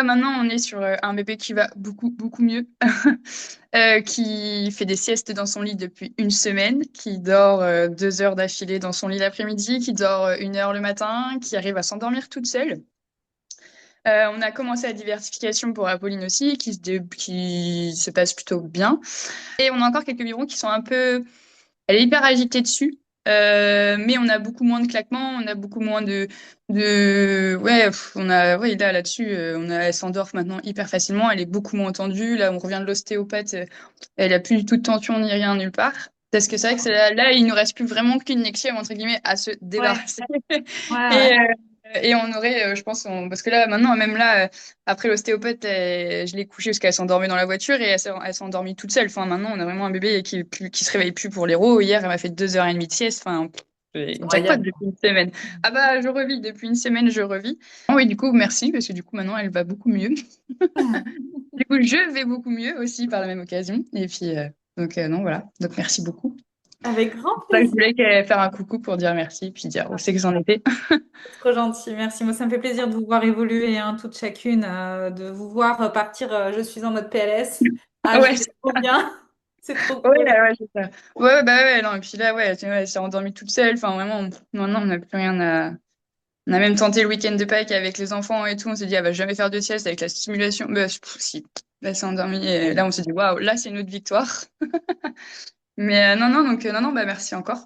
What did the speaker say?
Maintenant, on est sur un bébé qui va beaucoup, beaucoup mieux, qui fait des siestes dans son lit depuis une semaine, qui dort 2 heures d'affilée dans son lit l'après-midi, qui dort 1 heure le matin, qui arrive à s'endormir toute seule. On a commencé la diversification pour Apolline aussi, qui se passe plutôt bien. Et on a encore quelques biberons qui sont un peu... Elle est hyper agitée dessus, mais on a beaucoup moins de claquements, on a beaucoup moins Ouais, ouais, là-dessus, elle s'endort maintenant hyper facilement, elle est beaucoup moins tendue. Là, on revient de l'ostéopathe, elle a plus du tout de tension ni rien nulle part. Parce que c'est vrai que là, il nous reste plus vraiment qu'une Nexium, entre guillemets, à se Ouais, débarrasser. ouais, Et, ouais. et on aurait, je pense, parce que là, maintenant, même là, après l'ostéopathe, je l'ai couchée parce qu'elle s'endormait dans la voiture et elle s'est endormie toute seule. Enfin, maintenant, on a vraiment un bébé qui se réveille plus pour l'héros. Hier, elle m'a fait 2 heures et demie de sieste. Enfin, jackpot Incroyable. depuis une semaine. Ah bah, je revis. Depuis une semaine, je revis. Ah oui, du coup, merci, parce que du coup, maintenant, elle va beaucoup mieux. Du coup, je vais beaucoup mieux aussi par la même occasion. Et puis, non, voilà. Donc, merci beaucoup. Avec grand C'est ça que je plaisir. voulais faire un coucou pour dire merci, puis dire où c'est que j'en étais. C'est trop gentil, merci. Moi, ça me fait plaisir de vous voir évoluer, hein, toutes chacune, de vous voir partir. Je suis en mode PLS. Ah, je Ouais, vais trop bien. C'est trop ouais, cool. ouais, c'est ça. Ouais, ouais, bah ouais, non, et puis là, ouais, tu vois, elle s'est endormie toute seule. Enfin, vraiment, maintenant, on n'a plus rien à. On a même tenté le week-end de Pâques avec les enfants et tout. On s'est dit, elle va jamais faire de sieste avec la stimulation. Bah, si, là, elle s'est endormie. Et là, on s'est dit, waouh, là, c'est une autre victoire. Mais non, non, donc, non, non, bah, merci encore.